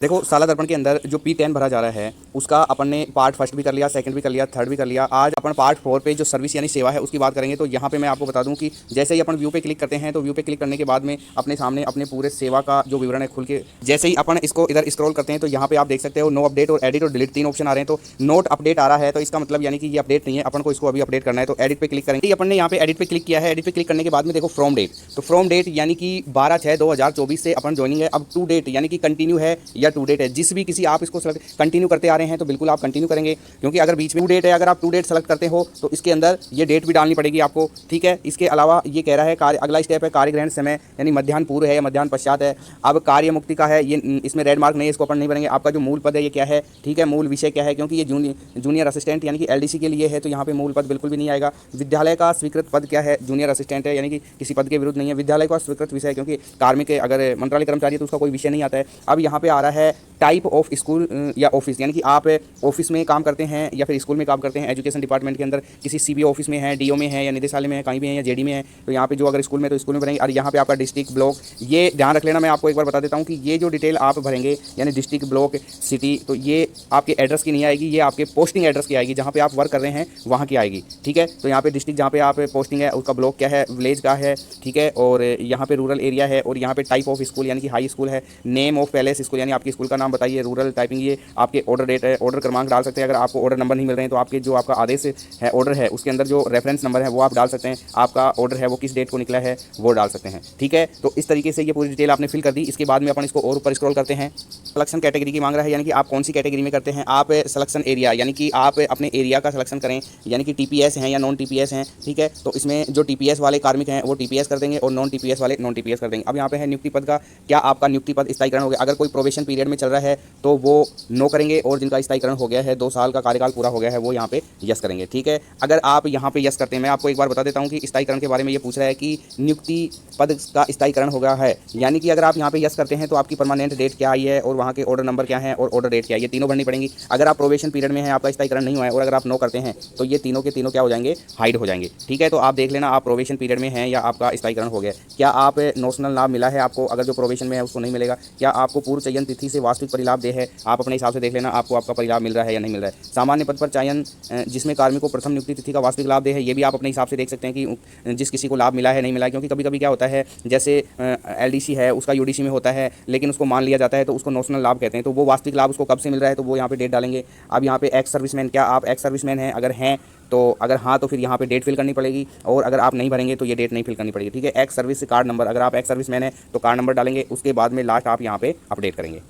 देखो साला दर्पण के अंदर जो P10 भरा जा रहा है उसका अपन ने पार्ट फर्स्ट भी कर लिया, सेकंड भी कर लिया, थर्ड भी कर लिया। आज अपन पार्ट 4 पे जो सर्विस यानी सेवा है उसकी बात करेंगे। तो यहाँ पे मैं आपको बता दूं कि जैसे ही अपन व्यू पे क्लिक करते हैं तो व्यू पे क्लिक करने के बाद में अपने सामने अपने पूरे सेवा का जो विवरण है खुल के जैसे ही अपन इसको इधर स्क्रॉल करते हैं तो यहाँ पे आप देख सकते हो नो अपडेट और एडिट और डिलीट 3 ऑप्शन आ रहे हैं। तो नोट अपडेट आ रहा है तो इसका मतलब यानी कि ये अपडेट नहीं है, अपन को इसको अभी अपडेट करना है। तो एडिट पे क्लिक करेंगे, अपन ने यहाँ पे एडिट पे क्लिक किया है। एडिट पे क्लिक करने के बाद में देखो फ्रॉम डेट, तो फ्रॉम डेट यानी कि 12/6/2024 से अपन ज्वाइनिंग है। अब टू डेट यानी कि कंटिन्यू है या टू डेट है, जिस भी किसी आप इसको कंटिन्यू करते आ रहे हैं तो बिल्कुल आप कंटिन्यू करेंगे, क्योंकि अगर बीच में टू डेट है, अगर आप टू डेट सेलेक्ट करते हो तो इसके अंदर ये डेट भी डालनी पड़ेगी आपको, ठीक है। इसके अलावा ये कह रहा है कार्य, अगला स्टेप है कार्यग्रहण समय, यानी मध्याह्न पूर्व है या मध्याह्न पश्चात है। अब कार्य मुक्ति का है, ये इसमें रेड मार्क नहीं है, इसको अपन नहीं भरेंगे। आपका जो मूल पद है ये क्या है, ठीक है, मूल विषय क्या है, क्योंकि ये जूनियर असिस्टेंट यानी कि एलडीसी के लिए है, तो यहाँ पे मूल पद बिल्कुल भी नहीं आएगा। विद्यालय का स्वीकृत पद क्या है, जूनियर असिस्टेंट है, यानी कि किसी पद के विरुद्ध नहीं है। विद्यालय का स्वीकृत विषय, क्योंकि कार्मिक अगर मंत्रालय कर्मचारी है तो उसका कोई विषय नहीं आता है। अब यहाँ पे आ रहा है टाइप ऑफ स्कूल या ऑफिस, यानी कि आप ऑफिस में काम करते हैं या फिर स्कूल में काम करते हैं, एजुकेशन डिपार्टमेंट के अंदर किसी सीबीओ ऑफिस में है, डीओ में है या निदेशालय में है, कहीं भी है या जेडी में है। तो यहाँ पे जो अगर स्कूल में तो स्कूल में भरेंगे। और यहाँ पे आपका डिस्ट्रिक्ट ब्लॉक, ये ध्यान रख लेना, मैं आपको एक बार बता देता हूँ कि ये जो डिटेल आप भरेंगे यानी डिस्ट्रिक्ट ब्लॉक सिटी, तो ये आपके एड्रेस की नहीं आएगी, ये आपके पोस्टिंग एड्रेस की आएगी, जहाँ पे आप वर्क कर रहे हैं वहाँ की आएगी, ठीक है। तो यहाँ पे डिस्ट्रिक्ट जहाँ पे आप पोस्टिंग है उसका ब्लॉक क्या है, विलेज का है, ठीक है। और यहाँ पे रूरल एरिया है, और यहाँ पे टाइप ऑफ स्कूल यानी कि हाई स्कूल है, नेम ऑफ पैलेस स्कूल यानी आपकी स्कूल का नाम बताइए, रूरल टाइपिंग, ये आपके ऑर्डर डेट है, ऑर्डर क्रमांक डाल सकते हैं। अगर आपको ऑर्डर नंबर नहीं मिल रहे हैं तो आपके जो आपका आदेश है ऑर्डर है उसके अंदर जो रेफरेंस नंबर है वो आप डाल सकते हैं, आपका ऑर्डर है वो किस डेट को निकला है वो डाल सकते हैं, ठीक है। तो इस तरीके से ये पूरी डिटेल आपने फिल कर दी। इसके बाद में अपन इसको और ऊपर स्क्रॉल करते हैं। सिलेक्शन कैटेगरी की मांग रहा है, यानी कि आप कौन सी कैटेगरी में करते हैं। आप सिलेक्शन एरिया यानी कि आप अपने एरिया का सिलेक्शन करें, यानी कि टीपीएस हैं या नॉन टीपीएस हैं, ठीक है। तो इसमें जो टीपीएस वाले कार्मिक हैं वो टीपीएस कर देंगे और नॉन टीपीएस वाले नॉन टीपीएस कर देंगे। अब यहाँ पे है नियुक्ति पद का, क्या आपका नियुक्ति पद स्थायीकरण हो गया। अगर कोई प्रोबेशन पीरियड में चल रहा है तो वो नो करेंगे, और जिनका स्थायीकरण हो गया है 2 साल का कार्यकाल पूरा हो गया है वो यहाँ पे यस करेंगे, ठीक है। अगर आप यहाँ पे यस करते हैं, मैं आपको एक बार बता देता हूँ कि स्थायीकरण के बारे में ये पूछ रहा है कि नियुक्ति पद का स्थायीकरण हो गया है, यानी कि अगर आप यहाँ पे यस करते हैं तो आपकी परमानेंट डेट क्या आई है और वहाँ के ऑर्डर नंबर क्या है और ऑर्डर डेट क्या है, ये तीनों भरनी पड़ेंगी। अगर आप प्रोबेशन पीरियड में हैं, आपका स्थायीकरण नहीं हुआ है और अगर आप नो करते हैं तो ये तीनों के तीनों क्या हो जाएंगे, हाइड हो जाएंगे, ठीक है। तो आप देख लेना आप प्रोबेशन पीरियड में हैं या आपका स्थायीकरण हो गया, क्या आप नोशनल लाभ मिला है आपको, अगर जो प्रोबेशन में है उसको नहीं मिलेगा, क्या आपको पूर्व चयन तिथि से वास्तविक परिलाभ दे है, आप अपने हिसाब से देख लेना आपको आपका परिलाभ मिल रहा है या नहीं मिल रहा है। सामान्य पद पर चयन जिसमें कार्मिक को प्रथम नियुक्ति तिथि का वास्तविक लाभ दे है, ये भी आप अपने हिसाब से देख सकते हैं कि जिस किसी को लाभ मिला है नहीं मिला है, क्योंकि कभी कभी क्या होता है जैसे एलडीसी है उसका यूडीसी में होता है लेकिन उसको मान लिया जाता है तो उसको नोशनल लाभ कहते हैं, तो वो वास्तविक लाभ उसको कब से मिल रहा है तो वो यहाँ पे डेट डालेंगे। अब यहाँ पे एक्स सर्विसमैन, क्या आप एक्स सर्विसमैन हैं, अगर हैं तो अगर हाँ तो फिर यहाँ पे डेट फिल करनी पड़ेगी, और अगर आप नहीं भरेंगे तो ये डेट नहीं फिल करनी पड़ेगी, ठीक है। एक्स सर्विस कार्ड नंबर, अगर आप एक्स सर्विसमैन है तो कार्ड नंबर डालेंगे, उसके बाद में लास्ट आप यहाँ पे अपडेट करेंगे।